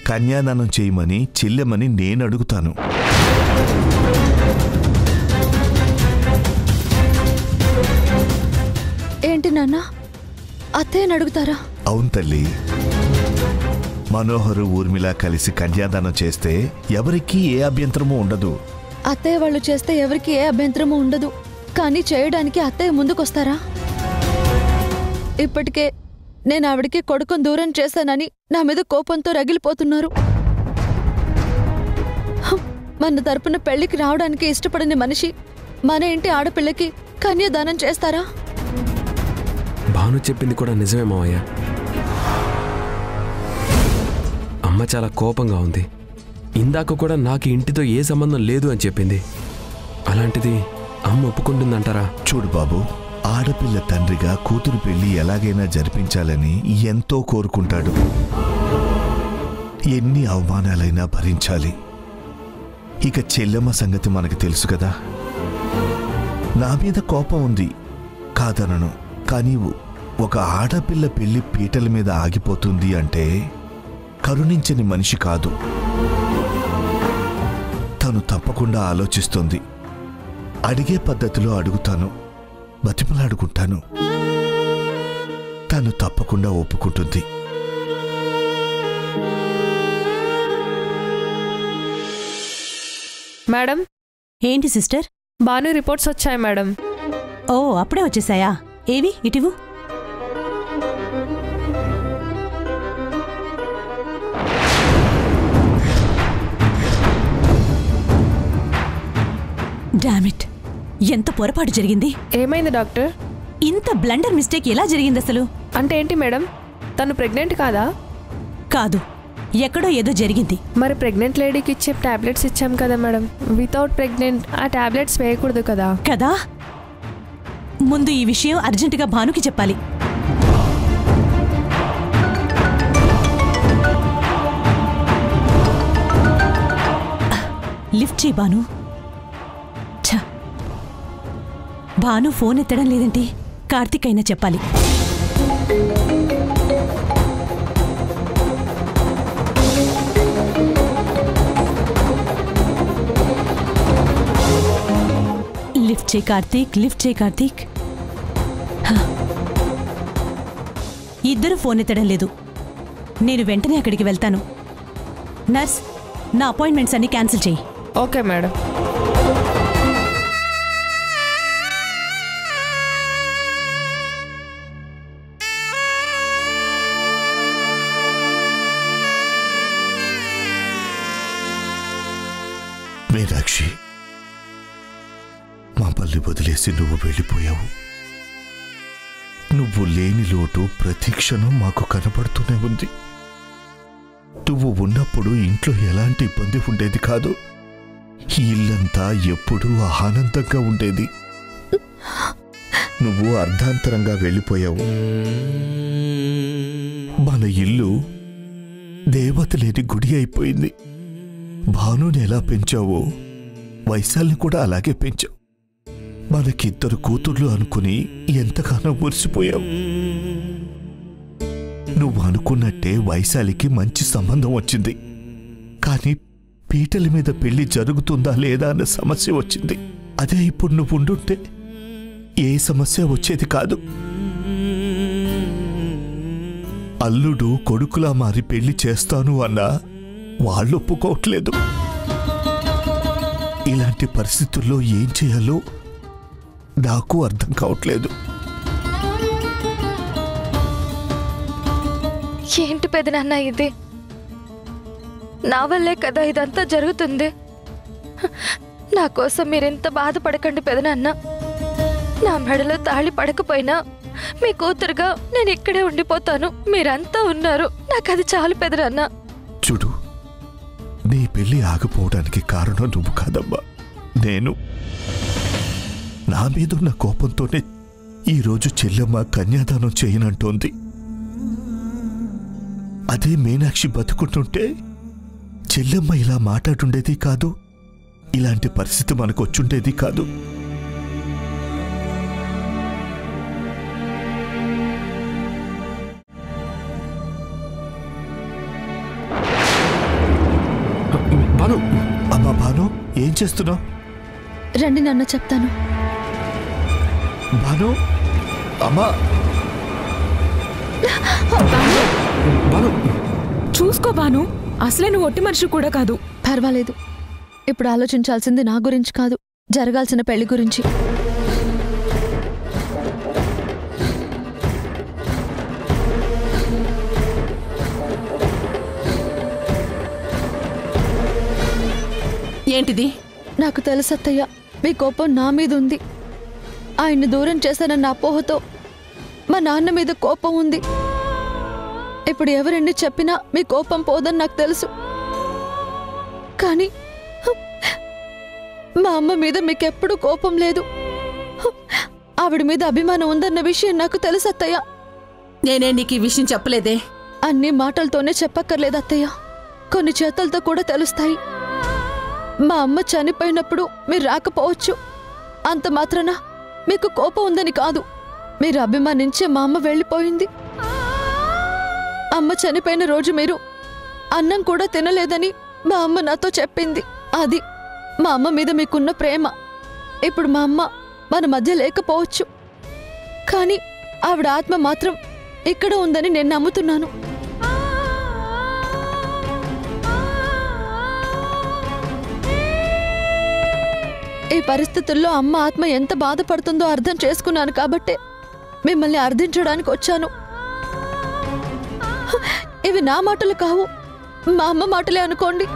కన్యాదానం చేయమని చెల్లెమని నేను అడుగుతాను. ఏంటి నాన్న, అత్తయ్యని అడుగుతారా? అవును తల్లి. మనోహరు ఊర్మిళ కలిసి కన్యాదానం చేస్తే ఎవరికీ ఏ అభ్యంతరమూ ఉండదు. అత్తయ్య వాళ్ళు చేస్తే ఎవరికి ఏ అభ్యంతరమూ ఉండదు, కానీ చేయడానికి అత్తయ్య ముందుకొస్తారా? ఇప్పటికే నేను ఆవిడికి కొడుకుని దూరం చేశానని నా మీద కోపంతో రగిలిపోతున్నారు. మన తరపున పెళ్లికి రావడానికి ఇష్టపడని మనిషి మన ఇంటి ఆడపిల్లకి కన్యాదానం చేస్తారా? భాను చెప్పింది కూడా నిజమే మావయ్య. అమ్మ చాలా కోపంగా ఉంది. ఇందాక కూడా నాకు ఇంటితో ఏ సంబంధం లేదు అని చెప్పింది. అలాంటిది అమ్మ ఒప్పుకుంటుందంటారా? చూడు బాబు, ఆడపిల్ల తండ్రిగా కూతురు పెళ్లి ఎలాగైనా జరిపించాలని ఎంతో కోరుకుంటాడు. ఎన్ని అవమానాలైనా భరించాలి. ఇక చెల్లెమ్మ సంగతి మనకు తెలుసు కదా. నా మీద కోపం ఉంది కాదనను, కానీ ఒక ఆడపిల్ల పెళ్లి పీటల మీద ఆగిపోతుంది అంటే కరుణించని మనిషి కాదు. తను తప్పకుండా ఆలోచిస్తుంది. అడిగే పద్ధతిలో అడుగుతాను, బతిమలాడుకుంటాను. తను తప్పకుండా ఒప్పుకుంటుంది. మేడం. ఏంటి సిస్టర్? భాను రిపోర్ట్స్ వచ్చాయి మేడం. ఓ, అప్పుడే వచ్చేసాయా? ఏవి ఇటివు. డామిట్, ఎంత పొరపాటు జరిగింది. ఏమైంది డాక్టర్? ఇంత బ్లండర్ మిస్టేక్ ఎలా జరిగింది అసలు? అంటే ఏంటి మేడం, తను ప్రెగ్నెంట్ కాదా? కాదు, ఎక్కడో ఏదో జరిగింది. మరి ప్రెగ్నెంట్ లేడీకి ఇచ్చే టాబ్లెట్స్ ఇచ్చాం కదా మేడం. వితౌట్ ప్రెగ్నెంట్ ఆ టాబ్లెట్స్ వేయకూడదు కదా. కదా, ముందు ఈ విషయం అర్జెంటుగా భానుకి చెప్పాలి. లిఫ్ట్ చేయి భాను. భాను ఫోన్ ఎత్తడం లేదేంటి? కార్తిక్ అయినా చెప్పాలి. లిఫ్ట్ చేయి కార్తీక్, లిఫ్ట్ చేయి కార్తీక్. ఇద్దరు ఫోన్ ఎత్తడం లేదు. నేను వెంటనే అక్కడికి వెళ్తాను. నర్స్, నా అపాయింట్మెంట్స్ అన్ని క్యాన్సిల్ చేయి. Okay madam. మీనాక్షి, మమ్మల్ని వదిలేసి నువ్వు వెళ్ళిపోయావు. నువ్వు లేని లోటు ప్రతి క్షణం మాకు కనబడుతూనే ఉంది. నువ్వు ఉన్నప్పుడు ఇంట్లో ఎలాంటి ఇబ్బంది ఉండేది కాదు. ఇల్లంతా ఎప్పుడూ ఆనందంగా ఉండేది. నువ్వు అర్ధాంతరంగా వెళ్ళిపోయావు. మన ఇల్లు దేవత లేని గుడి అయిపోయింది. భానుని ఎలా పెంచావో వైశాల్ని కూడా అలాగే పెంచావు. మనకిద్దరు కూతుర్లు అనుకుని ఎంతగానో మురిసిపోయావు. నువ్వు అనుకున్నట్టే వైశాలికి మంచి సంబంధం వచ్చింది. కానీ పీటల మీద పెళ్లి జరుగుతుందా లేదా అన్న సమస్య వచ్చింది. అదే ఇప్పుడు నువ్వు ఉండుంటే ఏ సమస్య వచ్చేది కాదు. అల్లుడు కొడుకులా మారి పెళ్లి చేస్తాను అన్నా వాళ్ళు ఒప్పుకోవట్లేదు. ఇలాంటి పరిస్థితుల్లో ఏం చేయాలో నాకు అర్థం కావట్లేదు. ఏంటి పెదనాన్న ఇది? నా వల్లే కదా ఇదంతా జరుగుతుంది. నా కోసం మీరెంత బాధపడకండి పెదనాన్న. నా మెడలో తాళి పడకపోయినా మీ కూతురుగా నేను ఇక్కడే ఉండిపోతాను. మీరంతా ఉన్నారు, నాకు అది చాలు పెదనాన్న. చూడు, నీ పెళ్లి ఆగిపోవడానికి కారణం నువ్వు కాదమ్మా, నేను. నా మీదున్న కోపంతోనే ఈరోజు చెల్లెమ్మ కన్యాదానం చేయనంటోంది. అదే మీనాక్షి బతుకుంటుంటే చెల్లెమ్మ ఇలా మాట్లాడుండేది కాదు. ఇలాంటి పరిస్థితి మనకు వచ్చుండేది కాదు. చేస్తున్నావు? రండి నాన్న చెప్తాను. భాను, అమ్మా. బాను, చూసుకో బాను, అసలే నువ్వు ఒట్టి మనిషి కూడా కాదు. పర్వాలేదు. ఇప్పుడు ఆలోచించాల్సింది నా గురించి కాదు, జరగాల్సిన పెళ్లి గురించి. ఏంటిది? నాకు తెలుసు అత్తయ్య, మీ కోపం నా మీద ఉంది. ఆయన్ని దూరం చేశానన్న అపోహతో మా నాన్న మీద కోపం ఉంది. ఇప్పుడు ఎవరెన్ని చెప్పినా మీ కోపం పోదని నాకు తెలుసు. కానీ మా అమ్మ మీద మీకెప్పుడు కోపం లేదు. ఆవిడ మీద అభిమానం ఉందన్న విషయం నాకు తెలుసు అత్తయ్య. నేనే నీకు ఈ విషయం చెప్పలేదే. అన్ని మాటలతోనే చెప్పక్కర్లేదు అత్తయ్య, కొన్ని చేతులతో కూడా తెలుస్తాయి. మా అమ్మ చనిపోయినప్పుడు మీరు రాకపోవచ్చు, అంత మాత్రాన మీకు కోపం ఉందని కాదు. మీరు అభిమానించే మా అమ్మ వెళ్ళిపోయింది. అమ్మ చనిపోయిన రోజు మీరు అన్నం కూడా తినలేదని మా అమ్మ నాతో చెప్పింది. అది మా అమ్మ మీద మీకున్న ప్రేమ. ఇప్పుడు మా అమ్మ మన మధ్య లేకపోవచ్చు, కానీ ఆవిడ ఆత్మ మాత్రం ఇక్కడ ఉందని నేను నమ్ముతున్నాను. ఈ పరిస్థితుల్లో అమ్మ ఆత్మ ఎంత బాధపడుతుందో అర్థం చేసుకున్నాను కాబట్టే మిమ్మల్ని అర్థించడానికి వచ్చాను. ఇవి నా మాటలు కావు, మా అమ్మ మాటలే అనుకోండి.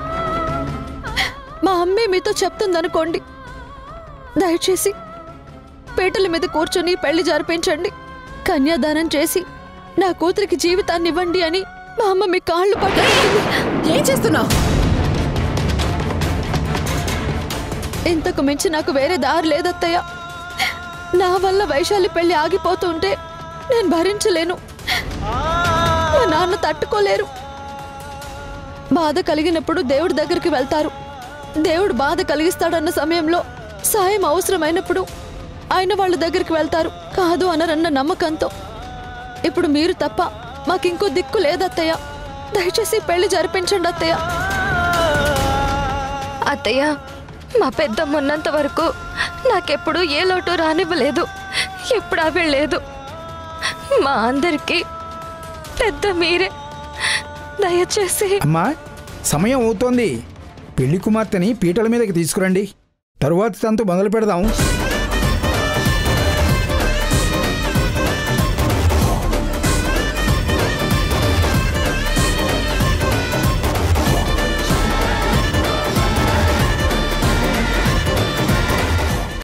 మా అమ్మే మీతో చెప్తుందనుకోండి. దయచేసి పీటల మీద కూర్చొని పెళ్లి జరిపించండి, కన్యాదానం చేసి నా కూతురికి జీవితాన్ని ఇవ్వండి అని మా అమ్మ మీ కాళ్ళు పట్టుకుంటుంది. ఏం చేస్తున్నావు? ఇంతకు మించి నాకు వేరే దారి లేదత్తయ్య. నా వల్ల వైశాలి పెళ్లి ఆగిపోతుంటే నేను భరించలేను. మా నాన్న తట్టుకోలేరు. బాధ కలిగినప్పుడు దేవుడి దగ్గరికి వెళ్తారు. దేవుడు బాధ కలిగిస్తాడన్న సమయంలో సాయం అవసరమైనప్పుడు ఆయన వాళ్ళ దగ్గరికి వెళ్తారు. కాదు అనరన్న నమ్మకంతో. ఇప్పుడు మీరు తప్ప మాకింకో దిక్కు లేదత్తయ్య. దయచేసి పెళ్లి జరిపించండి అత్తయ్య. అత్తయ్య, మా పెద్దమ్మ ఉన్నంత వరకు నాకెప్పుడు ఏ లోటు రానివ్వలేదు, ఎప్పుడు అవి లేదు. మా అందరికీ పెద్ద మీరే. దయచేసి. అమ్మా, సమయం అవుతోంది. పెళ్లి కుమార్తెని పీటల మీదకి తీసుకురండి, తరువాత తనతో మొదలు పెడదాం.